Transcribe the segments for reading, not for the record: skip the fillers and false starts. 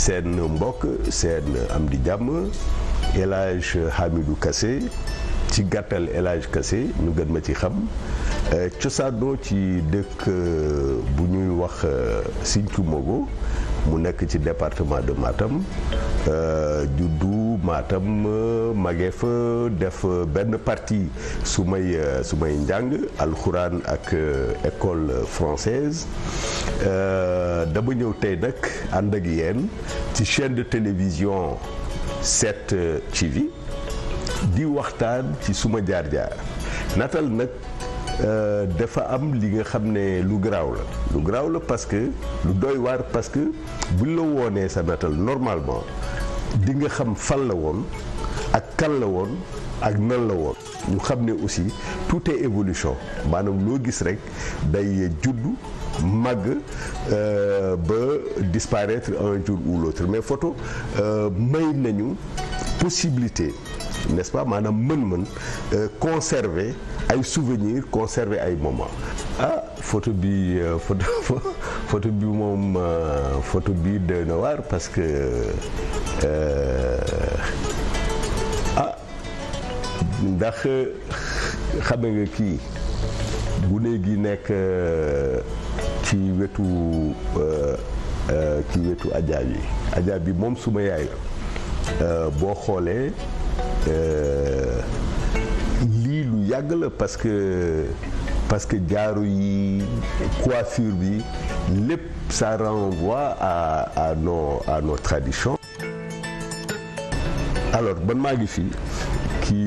seen mbokk seen am di jàmm El Hadj Hamidou Kassé ci gàttal El Hadj Kassé ñu gën ma ci xam cosaanoo ci dëkk bu ñuy wax Sinthiou Mogo mu nekk ci département de Matam juddu Matam magee fa def benn partie su may njàng alxuraan ak école française dama ñëw tey nag ànd ak yéen ci chaîne de télévision 7TV di waxtaan ci suma jaar-jaar natal nag dafa am li nga xam ne lu garaaw la parce que lu doy waar parce que buñ la woonee sa natal normalement di nga xam fan la woon ak kan la woon ak nan la woon ñu xam ne aussi tout est évolution maanaam loo gis rek day juddu màgg ba disparaître un jour ou l'autre mais photo may nañu possibilité n'est-ce pas maanaam mën-mën conserver ay souvenirs conserver ay moments photo bi moom photo bi doy na waar parce que ndax xam nga kii gune gi nekk ci wetu Adja bi moom suma yaay la boo xoolee lii lu yàgg la parce que jaaru yi coiffure bi lépp ça renvoie à nos traditions. Alors man maa ngi fii ki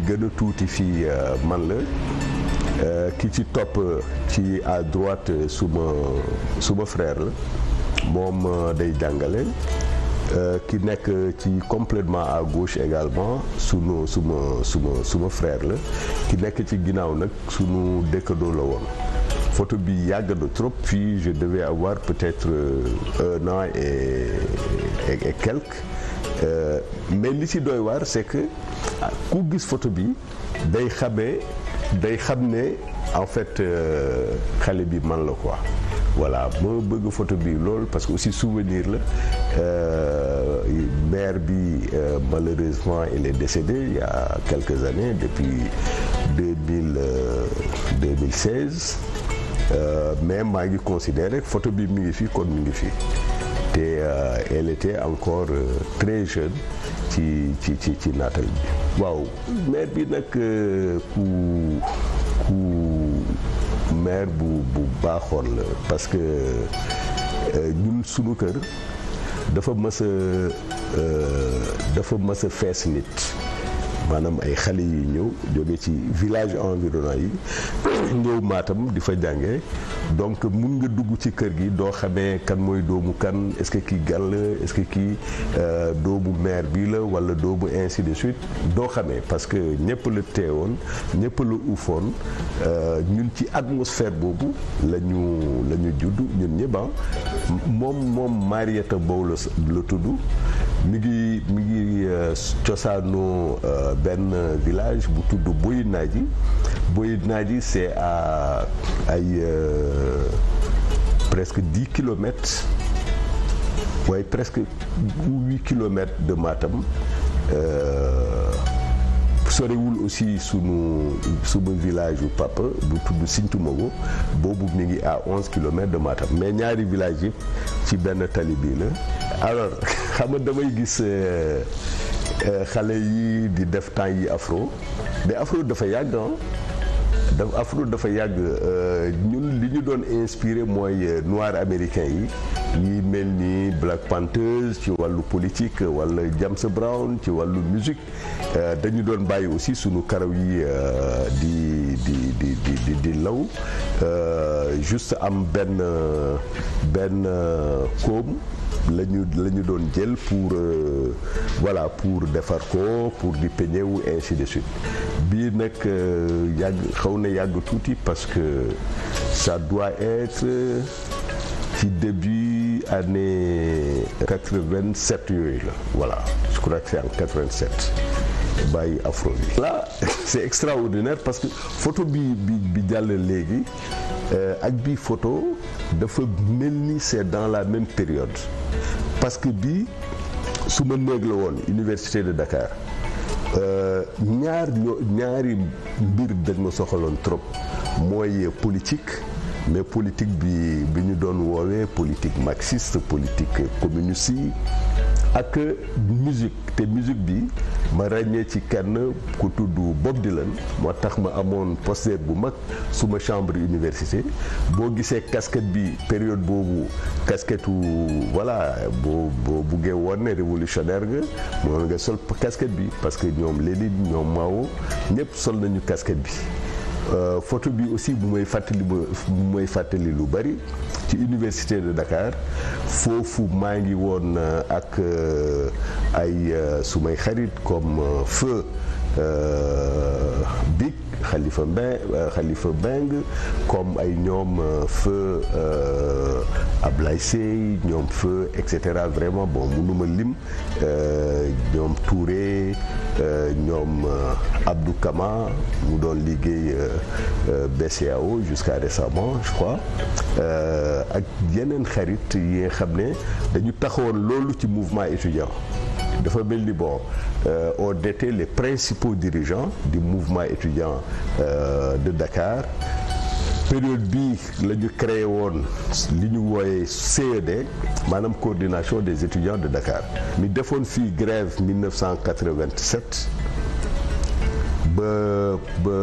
gën a tuuti fii man la ki ci topp ci à droite suma frère la moom day jàngale ki nekk ci complètement à gauche également suma frère la ki nekk ci ginnaaw nag sunu dëkkandoo la woon photo bi yàgg na trop puis je devais avoir peut-être 1 an et quelques mais li ci doy waar c'est que ku gis photo bi day xam ne en fait xale bi man la quoi voilà ma bëgg photo bi lool parce que aussi souvenir la mère bi malheureusement elle est décédée il y a quelques années depuis 2016 mais maa ngi considérer photo bi mi ngi fi kon mi ngi fi te elle était encore très jeune ci naatal bi waaw mère bi nag ku mère bu baaxoon la parce que ñun sunu kër dafa mës a fees nit maanaam ay xale yi ñëw jóge ci village environnant yi ñëw Matam di fa jànge donc mun nga dugg ci kër gi doo xamee kan mooy doomu kan est-ce que kii gan la est-ce que kii doomu maire bi la wala doomu ainsi de suite doo xamee parce que ñëpp la teewoon ñëpp la uufoon ñun ci atmosphère boobu la ñu judd ñun ñëpp moom Marieta Mbow la tudd mi ngi cosaanoo benn village bu tudd Boyidnaaji c'est à ay presque 10 kilomètres waaye presque 8 kilomètres de Matam sorewul aussi suma village yu papa bu tudd Sinthiou Mogo boobu mi ngi à 11 kilomètres de Matam mais ñaari village yëpp ci benn tali bii la alors xam nga damay gis xale yi di def temps yi afro mais afro dafa yàgg afro dafa yàgg ñun li ñu doon inspiré mooy noir américain yi mel ni Black Panthers ci wàllu politique wala James Brown ci wàllu musique dañu doon bàyyi aussi sunu karaw yi di law juste am benn koom la ñu doon jël pour voilà pour defar ko pour di peñe wu ainsi de suite bii nag xaw na yàgg tuuti parce que ça doit être ci début année 87 yooyu la voilà je crois que c'est en 87 bàyyi afro bi là c'est extraordinaire parce que photo bi jàll léegi ak bi photo dafa mel ni c'est dans la même période parce que bii su ma néeg la woon Université de Dakar ñaari mbir dañ ma soxaloon trop mooy politique mais politique bi ñu doon woowee politique marxiste politique communiste yi ak musique te musique bi ma ràññee ci kenn ku tudd Bob Dylan moo tax ma amoon poster bu mag suma chambre université boo gisee casquette bi période boobu casquette voilà boo buggee woon ne révolutionnaire nga moom nga sol casquette bi parce que ñoom Lénine ñoom Mao ñëpp sol nañu casquette bi. Photo bi aussi bu may fàttali lu bari ci Université de Dakar foofu maa ngi woon ak ay sumay xarit comme feu Big Khalifa Beng comme ay ñoom feu Ablaye Seye ñoom feu et cetera vraiment bon mënuma lim ñoom Touré ñoom Abdou Kama mu doon liggéey BCEAO jusqu'à récemment je crois ak yeneen xarit yi nga xam ne dañu taxawoon loolu ci mouvement étudiant dafa mel ni bon on était les principaux dirigeants du mouvement étudiant de Dakar période bii la ñu créé woon li ñu wooyee CED maanaam coordination des étudiants de Dakar mi defoon fii grève 1987 ba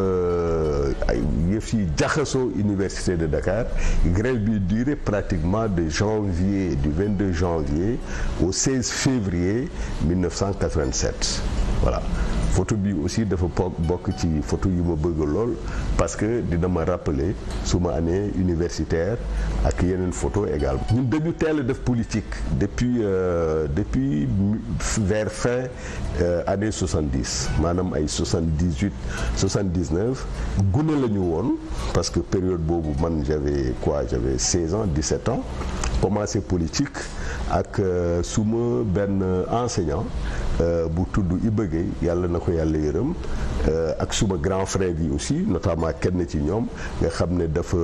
ay yëf yi jaxasoo Université de Dakar grève bi duré pratiquement de janvier du 22 janvier au 16 février 1987 voilà. Photo bi aussi dafa bokk ci photo yu ma bëgg lool parce que dina ma rappeler suma année universitaire ak yeneen photo également. ñun dañu teel a def politique depuis vers fin année 70 maanaam ay 78 79 gune la ñu woon parce que période boobu man j'avais 16 ans 17 ans commencé politique ak suma benn enseignant bu tudd Iba Gueye yàlla na ko yàlla yërëm ak suma grand frère yi aussi notamment kenn ci ñoom nga xam ne dafa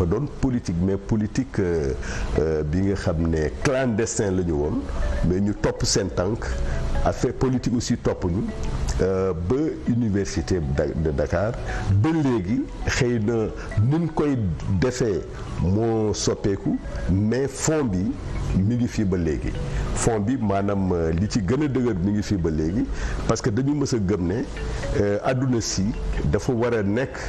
doon politique mais politique bi nga xam ne clandestin la ñu woon mais ñu topp seen tànk affaire politique aussi topp ñu ba Université de Dakar ba léegi xëy na nuñ koy defee moo soppeeku mais fond bi mi ngi fii ba léegi fond bi maanaam li ci gën a dëgër mi ngi fii ba léegi parce que dañu mës a gëm ne àdduna si dafa war a nekk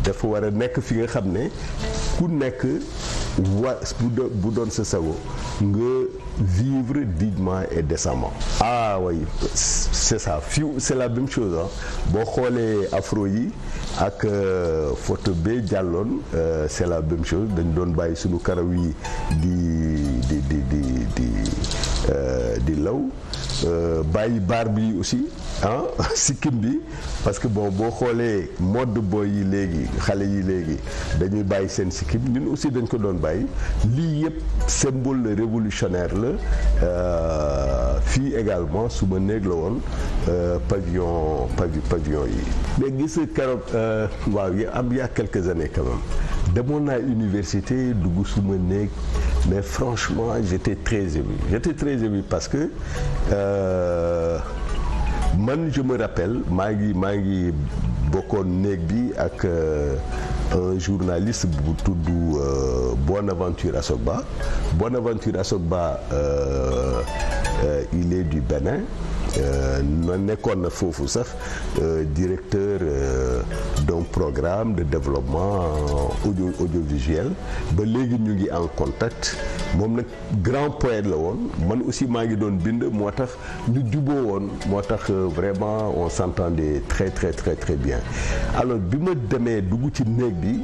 dafa war a nekk fi nga xam ne ku nekk bu doon sa sago nga vivre dignement et décemment. Ah oui c'est ça fii c'est la même chose boo xoolee afro yi ak photo bee jàlloon c'est la même chose dañ doon bàyyi sunu karaw yi di law bàyyi baar bi aussi sikkim bi parce que bon boo xoolee mode boy yi léegi xale yi léegi dañuy bàyyi seen sikkim ñun aussi dañ ko doon bàyyi lii yëpp symbole révolutionnaire la fii également su ma néeg la woon pavillon yi mais gis keroog waaw y a quelques années quand même demoon naa université dugg su ma néeg mais franchement j'étais très ému parce que man je me rappelle maa ngi bokkoon néeg bi ak un journaliste bu tudd Bonaventure Assogba il est du Bénin nekkoon na foofu sax directeur d'un programme de développement audiovisuel ba léegi ñu ngi en contact moom nag grand poète la woon man aussi maa ngi doon bind moo tax ñu juboo woon moo tax vraiment on s'entendait très bien alors bi ma demee dugg ci néeg bi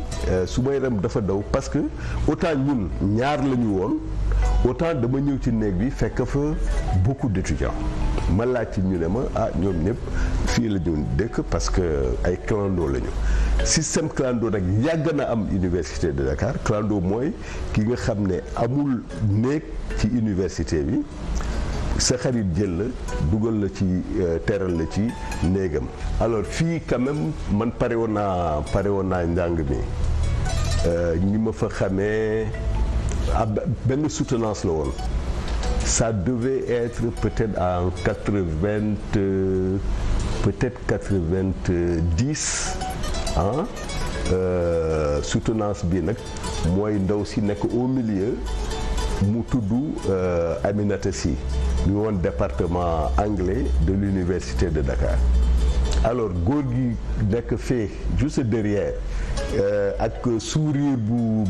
su ma yaram dafa daw parce que autant ñun ñaar la ñu woon autant dama ñëw ci néeg bi fekk fa beaucoup d'étudiants ma laaj ci ñu ne ma ñoom ñëpp fii la ñu dëkk parce que ay clando la ñu système clando nag yàgg na am Université de Dakar clando mooy ki nga xam ne amul néeg ci université bi sa xarit jël la dugal la ci teral la ci néegam alors fii quand même man pare woon naa njàng mi ñi ma fa xamee benn soutenance la woon. Ça devait être peut-être en 90 ah soutenance bi nag mooy ndaw si nekk au milieu mu tudd Aminata Sy ñu woon département anglais de l'université de Dakar. Alors góor gi nekk fee juste derrière ak sourire bu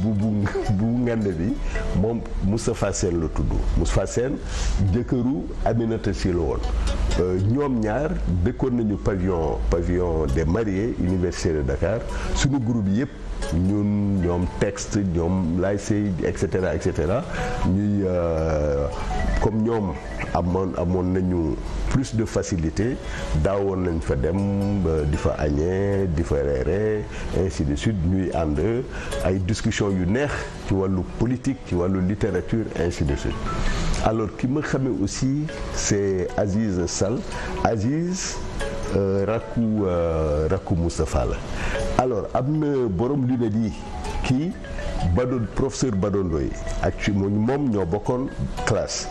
ngand bi moom Moustapha Sène la tudd. Moustapha Sène jëkkëru Aminata Sy la woon. ñoom ñaar dëkkoon nañu pavillon des mariés université de Dakar suñu groupe yëpp ñoom texte ñoom lay sey et cetera ñuy comme ñoom amoon nañu plus de facilité daawoon nañ fa dem di fa añee di fa reere ainsi de suite ñuy ànd ay discussion yu neex ci wàllu politique ci wàllu littérature ainsi de suite. Alors ki ma xamee aussi c'est Aziz Sall. Aziz rakku Moustapha la. Alors am na borom lunettes yi kii professeur Badondoy moom ñoo bokkoon classe.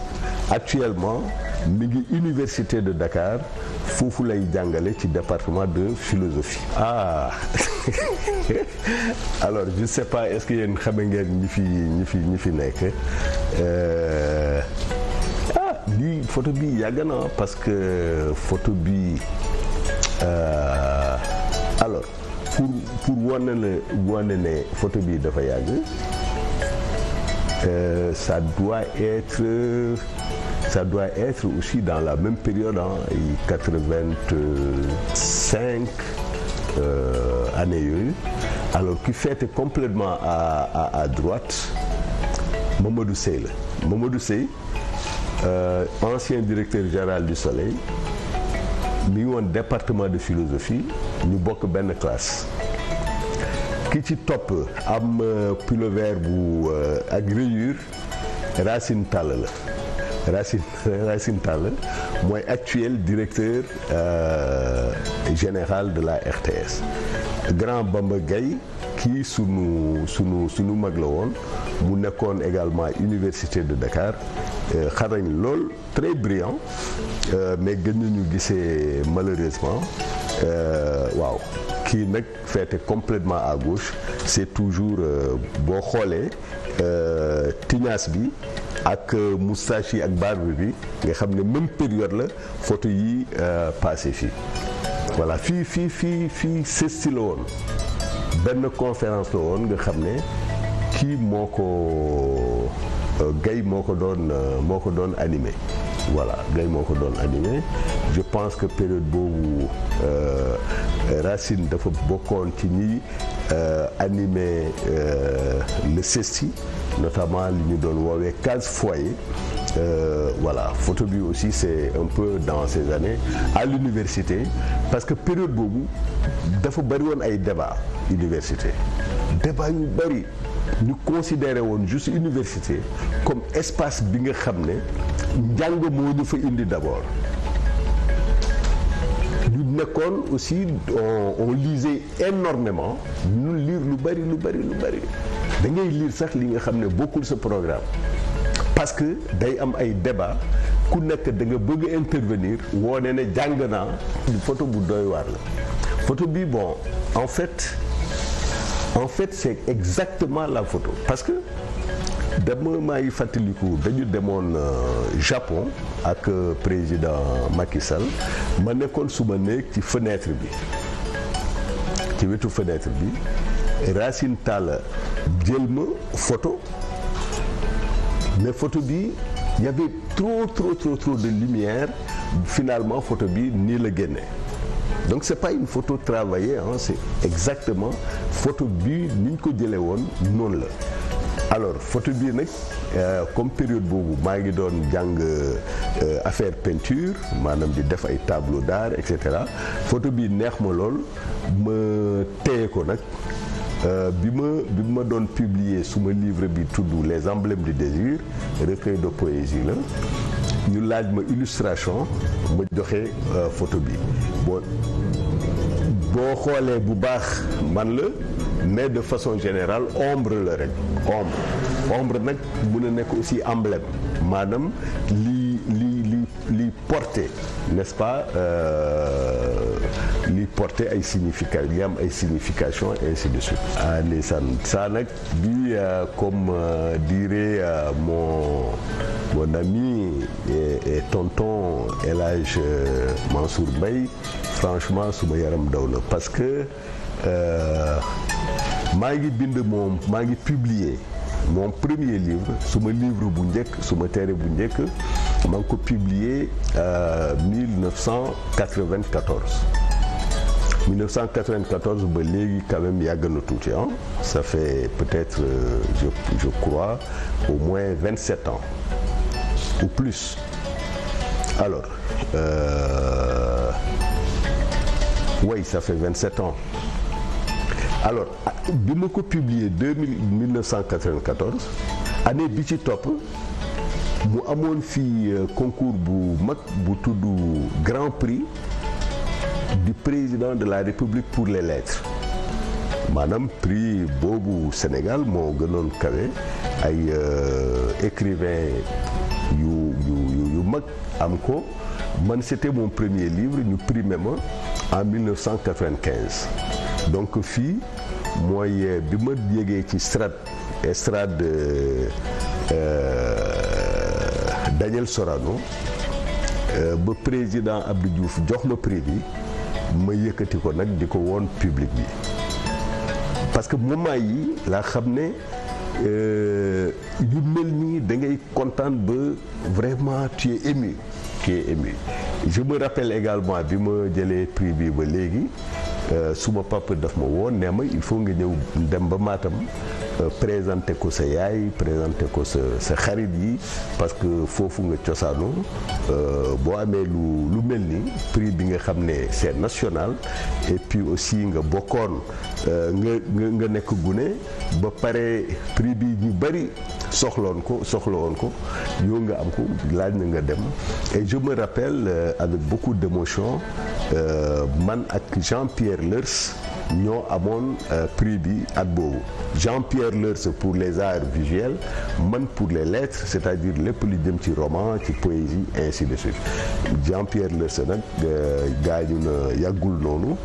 Actuellement mi ngi université de Dakar foofu lay jàngale ci département de philosophie. Ah alors je sais pas est-ce que yéen xame ngeen ñi fi nekk. Lii photo bi yàgg na parce que photo bi alors pour wane ne photo bi dafa yàgg. Ça doit être aussi dans la même période, 85 années yooyu. Alors qui fait complètement à droite Mamadou Sey la. Mamadou Sey ancien directeur général du Soleil mi ngi woon département de philosophie ñu bokk benn classe. ki ci topp am pullover bu ak rayure Racine Tall la. Racine Tall mooy actuel directeur général de la RTS. Grand Bamba Gaye kii sunu mag la woon mu nekkoon également université de Dakar xarañ lool très brillant mais gën nañu gisee malheureusement waaw. Kii nag féete complètement à gauche c'est toujours boo xoolee tignasse bi ak moustache yi ak barbe bi nga xam ne même période la photo yi passé fii. Voilà fii CESTI la woon benn conférence la woon nga xam ne kii moo ko Gaye moo ko doon animé. Voilà Gaye moo ko doon animé. Je pense que période boobu Racine dafa bokkoon ci ñi animé le CESTI notamment li ñu doon woowee case foyer. Voilà photo bi aussi c'est un peu dans ces années à l'université parce que période boobu dafa bari woon ay débat université débat yu bari ñu considéré woon juste université comme espace bi nga xam ne njàng moo ñu fa indi d'abord. ñu nekkoon aussi on lisait énormément ñu lire lu bari da ngay lire sax li nga xam ne bokkul sa programme. Parce que day am ay débat ku nekk da nga bëgg intervenir woone ne jàng naa photo bu doy waar la. Photo bi bon en fait c'est exactement la photo parce que maa ngi fàttaliku dañu demoon Japon ak président Macky Sall ma nekkoon suma néeg ci fenêtre bi ci wetu fenêtre bi Racine Talla jël ma photo. Mais photo bi il y avait trop de lumière finalement photo bi nii la génne donc c'est pas une photo travaillée c'est exactement photo bi ni ñu ko jëlee woon noonu la. Alors photo bi nag comme période boobu maa ngi doon jàng affaire peinture maanaam di def ay tableau d'art et cetera photo bi neex ma lool ma téye ko nag. bi ma doon publier suma livre bi tudd les emblèmes du désir recueil de poésie la ñu laaj ma illustration ma joxe photo bi boo xoolee bu baax man la mais de façon générale ombre la rek ombre nag mun a nekk aussi emblème maanaam li porté n'est-ce pas li porté ay signification li am ay signification ainsi de suite. Ndeysaan ça nag bi comme dirait mon ami et tonton El Hadj Mansour Mbaye franchement suma yaram daw na parce que maa ngi publier mon premier livre suma livre bu njëkk suma téere bu njëkk maa ngi ko publier 1994 ba léegi quand même yàgg na tuuti ah ça fait peut-être je crois au moins 27 ans ou plus alors oui ça fait 27 ans alors bi ma ko publier 1994 année bi ci topp mu amoon fii concours bu mag bu tudd Grand Prix du président de la République pour les lettres maanaam prix boobu Sénégal moo gënoon kawe ay écrivain yu mag am ko man c'était mon premier livre ñu primé ma en 1995 donc fii mooy bi ma yégee ci estrade Daniel Sorano ba président Abdou Diouf jox ma prix bi ma yëkkati ko nag di ko woon public bi parce que moment yi laa xam ne yu mel nii da ngay kontaan ba vraiment tu es ému je me rappelle également bi ma jëlee prix bi ba léegi suma papa daf ma woon nee ma il faut nga ñëw dem ba Matam présenter ko sa yaay présenter ko sa xarit yi parce que foofu nga cosaanu boo amee lu mel ni prix bi nga xam ne c'est national et puis aussi nga bokkoon nga nekk gune ba pare prix bi ñu bari soxla woon ko yow nga am ko laaj na nga dem et je me rappelle avec beaucoup d'émotion man ak Jean-Pierre Lers ñoo amoon prix bi at boobu Jean-Pierre Lers pour les arts visuels man pour les lettres c'est-à-dire lépp lu jëm ci roman ci poésie ainsi de suite Jean-Pierre Lers nag gaañu na yàggul noonu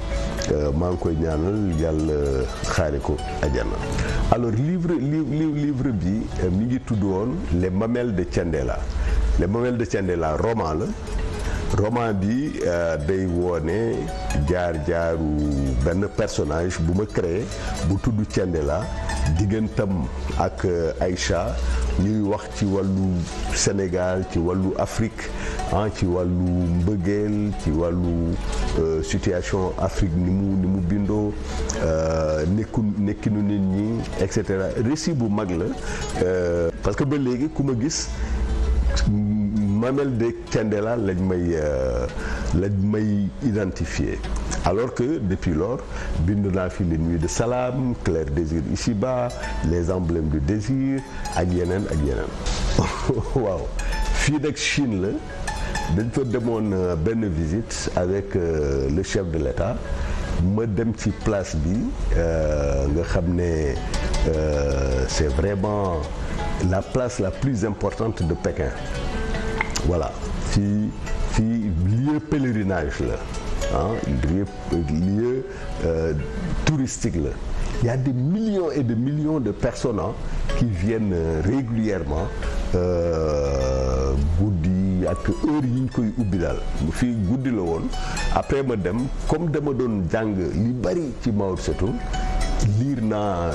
maa ngi koy ñaanal yàlla xaare ko àjjana alors livre bi mi ngi tudd woon Les Mamelles de Thiendella Les Mamelles de Thiendella roman bi day woone jaar-jaaru benn personnage bu ma créé bu tudd Thiendella diggantam ak Aïcha ñuy wax ci wàllu Sénégal ci wàllu Afrique ci wàllu mbëggeel ci wàllu situation Afrique ni mu bindoo nekkinu nit ñi et cetera récit bu mag la parce que ba léegi ku ma gis Mamelles de Thiendella lañ may identifier alors que depuis lors bind naa fi Les Nuits de Salam Clair Désir Ici-Bas Les Emblèmes du Désir ak yeneen waaw fii nag Chine la dañ fa demoon benn visite avec le chef de l'État ma dem ci place bi nga xam ne c'est vraiment la place la plus importante de Pékin voilà fii lieu pèlerinage la lieu touristique la il y a des millions et des millions de personnes qui viennent régulièrement guddi ak heure yi ñu koy ubbi daal fii guddi la woon après ma dem comme dama doon jàng li bari ci Mao Tse-tung liir naa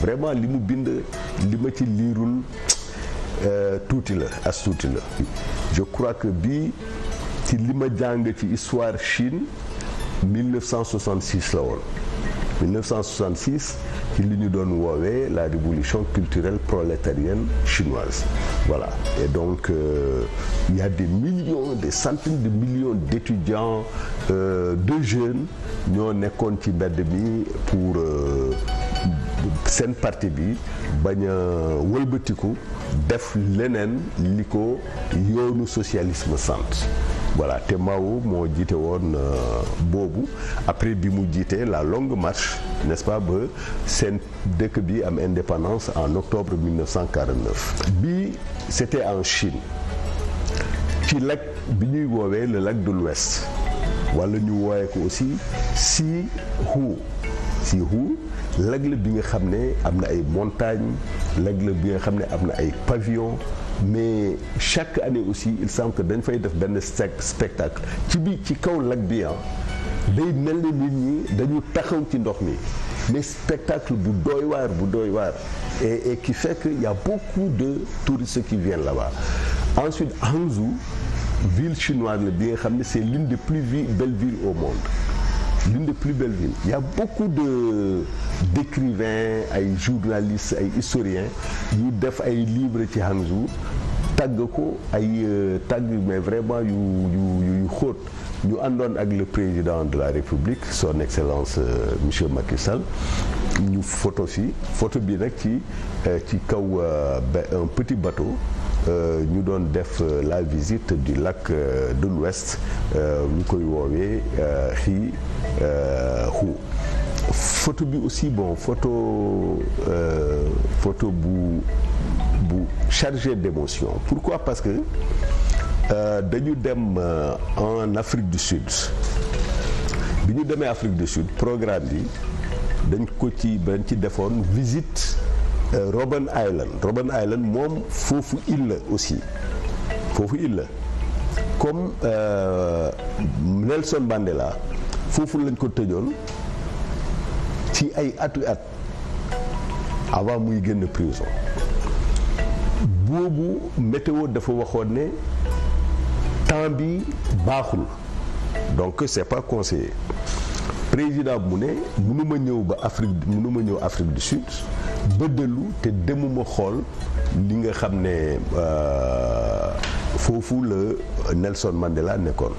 vraiment li mu bind li ma ci liirul tuuti la je crois que bii ci li ma jàng ci histoire Chine 1966 la woon 1966 ci li ñu doon woowee la révolution culturelle prolétarienne chinoise voilà et donc il y a des millions des centaines de millions d'étudiants de jeunes ñoo nekkoon ci mbedd mi pour seen parti bi bañ a wëlbatiku def leneen li ko yoonu socialisme sant voilà te Mao moo jiite woon boobu après bi mu jiitee la longue marche n'est-ce pas ba seen dëkk bi am indépendance en octobre 1949 bi c'était en Chine ci lac bi ñuy woowee le lac de l'Ouest wala ñu woowee ko aussi Sihu lac la bi nga xam ne am na ay montagnes lac la bi nga xam ne am na ay pavillons mais chaque année aussi il semble que dañ fay def benn spectacle ci kaw lac bi day mel ni nit ñi dañu taxaw ci ndox mi mais spectacle bu doy waar et qui fait que y a beaucoup de touristes qui viennent là-bas. Ensuite Hangzhou ville chinoise la bi nga xam ne c'est l'une des plus belles villes au monde. L'une des plus belles villes. Il y a beaucoup d'écrivains, ay journalistes, ay historiens yu def ay livres ci Hangzhou tagg ko ay tagg mais vraiment yu xóot ñu àndoon ak le président de la République son excellence monsieur Macky Sall ñu photo bi nag ci kaw un petit bateau ñu doon def la visite du lac de l'Ouest ñu koy woowee Hu photo bi aussi bon photo bu chargé d'émotion. Pourquoi? Parce que dañu dem en Afrique du Sud bi ñu demee Afrique du Sud programme bi dañ ci defoon visite Robben Island moom foofu île la aussi comme Nelson Mandela foofu lañ ko tëjoon ci ay atu at avant muy génn prison boobu météo dafa waxoon ne temps bi baaxul donc c'est pas conseillé président mu ne mënuma ñëw Afrique du Sud ba dellu te demuma xool li nga xam ne foofu la Nelson Mandela nekkoon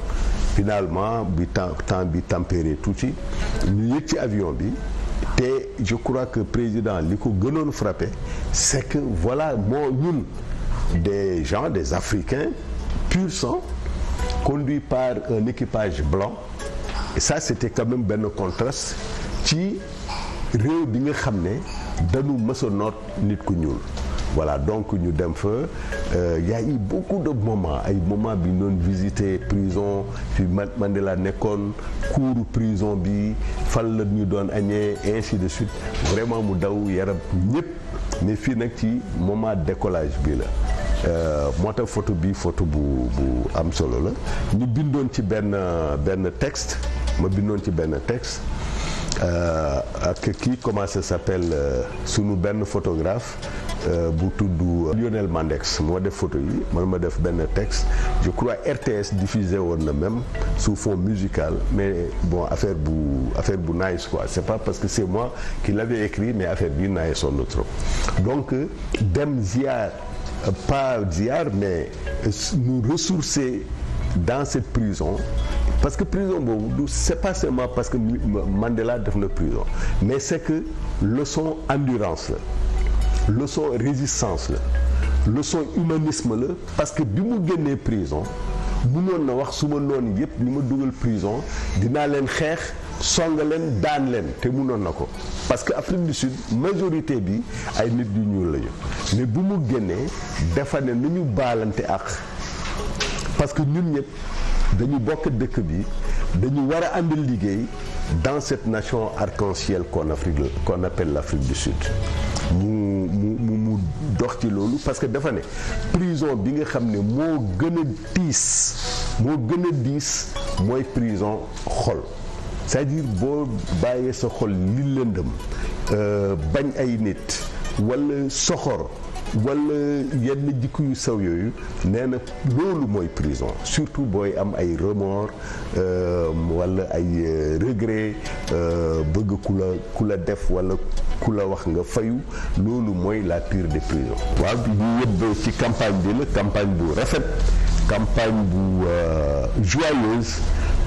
finalement bi temps bi tempéré tuuti ñu yëg ci avion bi te je crois que président li ko gënoon frappé c'est que voilà ñun des gens des Africains pur sang conduits par un équipage blanc et ça c'était quand même benn contraste ci réew bi nga xam ne dañu mës a noot nit ku ñuul voilà donc ñu dem fa y a eu beaucoup de moments ay moments bi ñu doon visiter prison fi Mandela nekkoon kuuru prison bi fan la ñu doon añee ainsi de suite vraiment mu daw yaram ñëpp mais fii nag ci moment décollage bi la moo tax photo bu am solo la ñu bindoon ci benn texte ak kii comment ça s'appelle sunu benn photographe bu tudd Lionel Mandex moo def photo yi man ma def benn texte je crois RTS diffusé woon na même sous fond musical mais bon affaire bu nice quoi c'est pas parce que c'est moi qui l'avais écrit mais affaire bi nice woon na trop donc dem ziar pas ziar mais nous ressourcer dans cette prison parce que prison boobu c'est pas seulement parce que Mandela def na prison mais c'est que leçon endurance la leçon résistance la leçon humanisme la parce que bi mu génnee prison mënoon na wax suma noonu yëpp ni ma dugal prison dinaa leen xeex songa leen daan leen te mënoon na ko parce que Afrique du Sud majorité bi ay nit yu ñuul lañu mais bu mu génnee dafa ne nu ñu baalante ak parce que ñun ñëpp dañu bokk dëkk bi dañu war a ànd liggéey dans cette nation arc-en-ciel qu'on appelle l'Afrique du Sud mu dox ci loolu parce que dafa ne prison bi nga xam ne moo gën a diis mooy prison xol c'est-à-dire boo bàyyee sa xol li lëndëm bañ ay nit wala soxor wala yenn jikko yu saw yooyu nee na loolu mooy prison surtout booy am ay remords wala ay regret bëgg ku la def wala ku la wax nga fayu loolu mooy la pire des prisons. waaw bu yëpp ci campagne bi la campagne bu rafet campagne bu joyeuse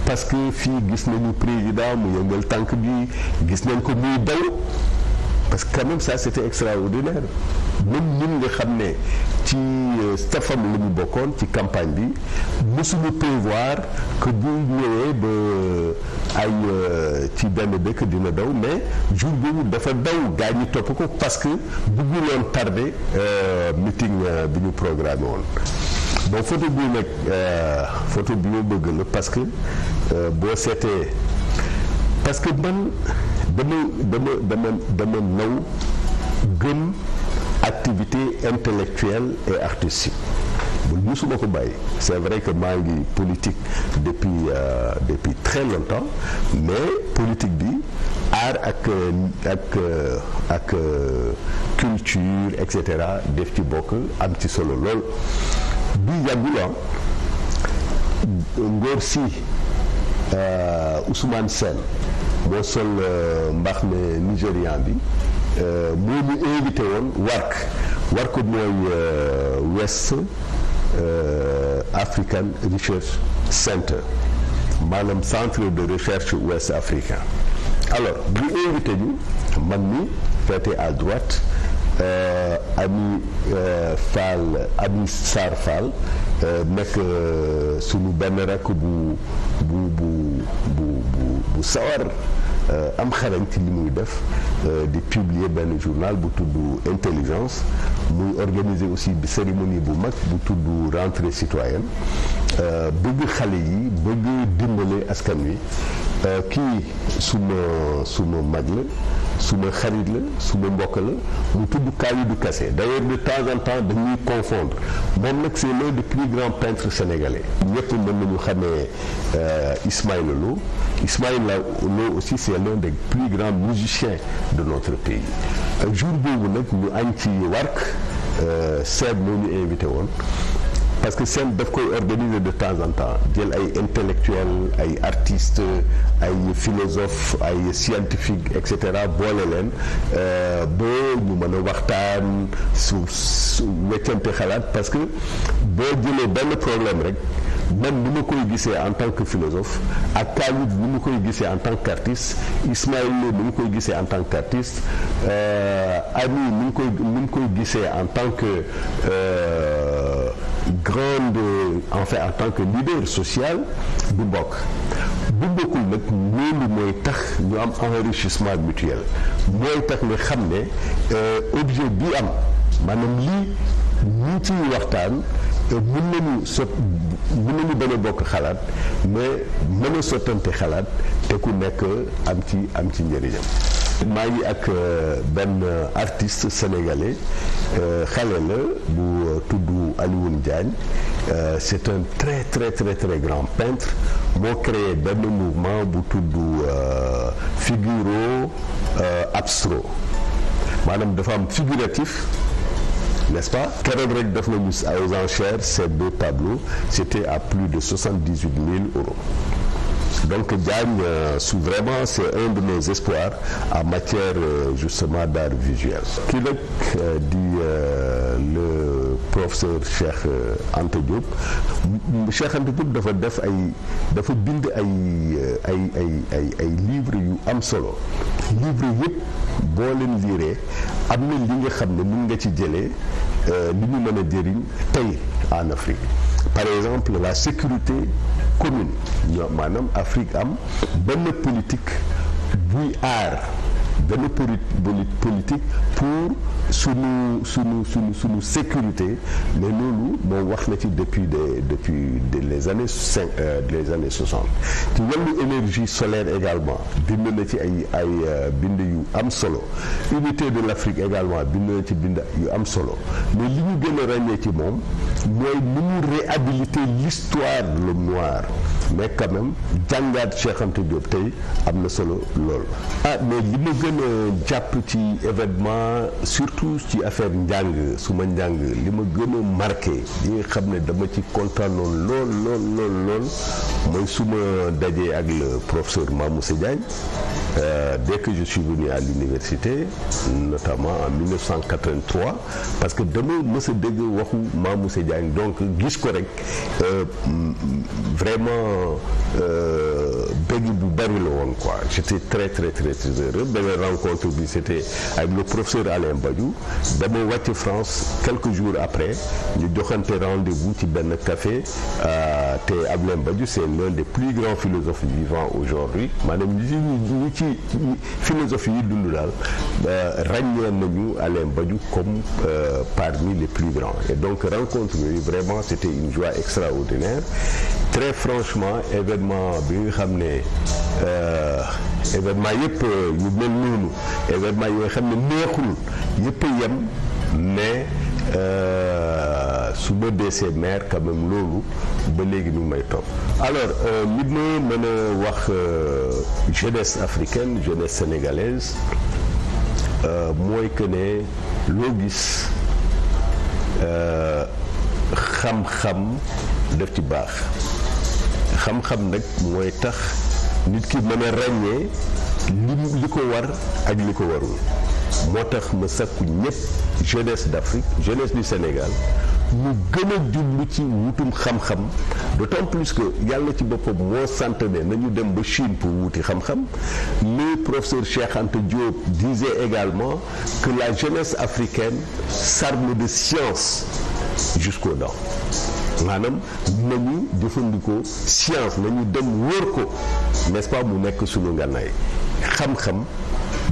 parce que fii gis nañu président mu yëngal tànk bi gis nañ ko muy daw parce que quand même ça c'était extraordinaire même ñun nga xam ne ci staffam la ñu bokkoon ci campagne bi mësuñu prévoir que bu ñëwee ba ay ci benn dëkk dina daw mais jour boobu dafa daw gaa ñi topp ko parce que bëgguloon tardé meeting bi ñu programmé woon. bon photo bi nag photo bi ma bëgg la parce que boo seetee parce que man dama naw gëm activité intellectuelle et artistique bu musuma ko bàyyi c'est vrai que maa ngi politique depuis très longtemps mais politique bi art ak culture et cetera def ci bokk am ci solo lool bi yàggul ngóor si Ousmane Sène moo sol mbax ne nigérian bi moo ñu invité woon WARC mooy West African Research Center maanaam centre de recherche ouest africain alors bu invité ñu man mi féete à droite Ami Sarr Fall nekk sunu benn rakk bu sawar am xarañ ci li muy def di publier benn journal bu tudd Intelligence muy organiser aussi bi cérémonie bu mag bu tudd rentrée citoyenne bëgg xale yi bëgg dimbale askan wi kii suma mag la suma xarit la suma mbokk la mu tudd Kalidou Kassé d'ailleurs de temps en temps dañuy confondre moom nag c'est l'un des plus grands peintres sénégalais ñëpp mën nañu xamee Ismaïla Lo Ismaïla Lo aussi c'est l'un des plus grands musiciens de notre pays jour boobu nag ñu añ ci WARC seet moo ñu invité woon parce que seen daf koy organiser de temps en temps jël ay intellectuels ay artistes ay philosophes ay scientifiques et cetera boole leen ba ñu mën a waxtaan su weccante xalaat parce que boo jëlee benn problème rek man ni ma koy gisee en tant que philosophe ak Khalid ni ma koy gisee en tant qu'artiste Ismaël Lo ni ma koy gisee en tant qu'artiste Ami ni ma koy gisee en tant que en tant que leader social bu bokk bu bokkul nag loolu mooy tax ñu am enrichissement mutuel mooy tax nga xam ne objet bi am maanaam lii ñu ciy waxtaan mën nañu bañ a bokk xalaat mais mën a sottante xalaat te ku nekk am ci njëriñam. maa ngi ak benn artiste sénégalais xale la bu tudd Alioune Diagne c'est un très très très très grand peintre moo créé benn mouvement bu tudd figuro abstro maanaam dafa am figuratif n'est-ce pas keroog rek def nañu aux enchères ces deux tableaux c'était à plus de 78 000 €. Donc Diagne vraiment c'est un de nos espoirs en matière justement d'art visuel kii nag di le professeur Cheikh Anta Diop Cheikh Anta Diop dafa bind ay livres yu am solo livres yëpp boo leen liiree am na li nga xam ne mën nga ci jëlee li ñu mën a jëriñ tey en Afrique par exemple la sécurité commune maanaam Afrique am benn politique buy aar benn politique pour sunu sécurité mais loolu moo wax na ci depuis les années 60 ci wàllu énergie solaire également bind na ci ay bind yu am solo unité de l'Afrique également bind na ci bind yu am solo mais li ñu gën a ràññee ci moom mooy ni ñu réhabiliter l'histoire de l'homme noir mais quand même jàngaat Cheikh Anta Diop tey am na solo lool mais li ma gën a jàpp ci événement surtout ci affaire njàng suma njàng li ma gën a marqué li nga xam ne dama ci kontaanoon lool mooy suma dajee ak le professeur Mamoussé Diagne dès que je suis venu à l'université notamment en 1983 parce que dama mës a dégg waxu Mamoussé Diagne donc gis ko rek vraiment vraiment bëgg bu bari la woon quoi. J'étais très heureux. Beneen rencontre bi c'était avec le professeur Alain Badiou. dama wàcc France quelques jours après ñu joxante rendez-vous ci benn café te Alain Badiou c'est l'un des plus grands philosophes vivants aujourd'hui maanaam ñi ci philosophie yi dund daal ràññee nañu Alain Badiou comme parmi les plus grands et donc rencontre yooyu vraiment c'était une joie extraordinaire. Très franchement événement bi nga xam ne événement yëpp yu mel noonu événement yi nga xam ne neexul yëpp a yem mais su ma deesee maire quand même loolu ba léegi ñu may topp. Alors li ma mën a wax jeunesse africaine jeunesse sénégalaise mooy que ne loo gis xam-xam def ci baax xam-xam nag mooy tax nit ki mën a ràññee li ko war ak li ko warul moo tax ma sakku ñëpp jeunesse d'Afrique jeunesse du Sénégal ñu gën a jublu ci wutum xam-xam d'autant plus que yàlla ci boppam moo sant ne nañu dem ba Chine pour wuti xam-xam. Le professeur Cheikh Anta Diop disait également que la jeunesse africaine s'arme de science jusqu'aux dents. maanaam nañu jëfandikoo science nañu dem wóor ko n'est-ce pas mu nekk sunu ngànnaay xam-xam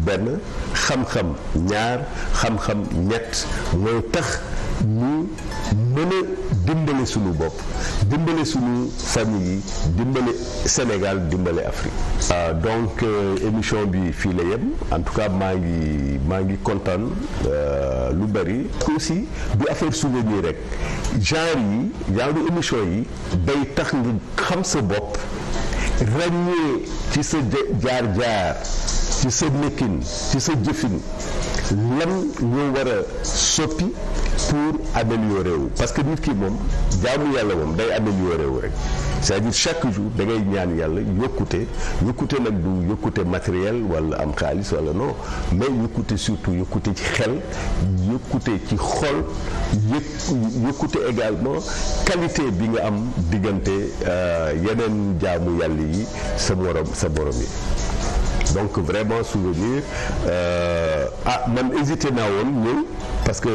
benn xam-xam ñaar xam-xam ñett mooy tax ñu mën a dimbale sunu bopp dimbale sunu famille yi dimbale Sénégal dimbale Afrique. Donc émission bi fii la yem en tout cas maa ngi kontaan lu bari. aussi du affaire souvenir rek genre émission yi day tax nga xam sa bopp ràññee ci sa jaar-jaar ci sa nekkin ci sa jëfin lan ñoo war a soppi pour améliorer wu parce que nit ki moom jaamu yàlla moom day améliorer wu rek c'est-à-dire chaque jour da ngay ñaan yàlla yokkute nag du yokkute matériel wala am xaalis wala non mais yokkute surtout yokkute ci xel yokkute ci xol yokkute également qualité bi nga am diggante yeneen jaamu yàlla yi sa borom yi. Donc vraiment souvenir man hésité naa woon ñëw parce que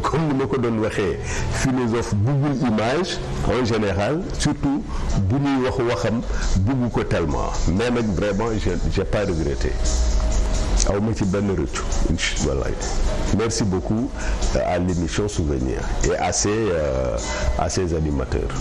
comme ni ma ko doon waxee philosophe buggul image en général surtout bu ñuy waxam buggu ko tellement mais nag vraiment j'ai pas regretté aw ma ci benn rëccu voilà. Merci beaucoup à l'émission Souvenir et à ses animateurs.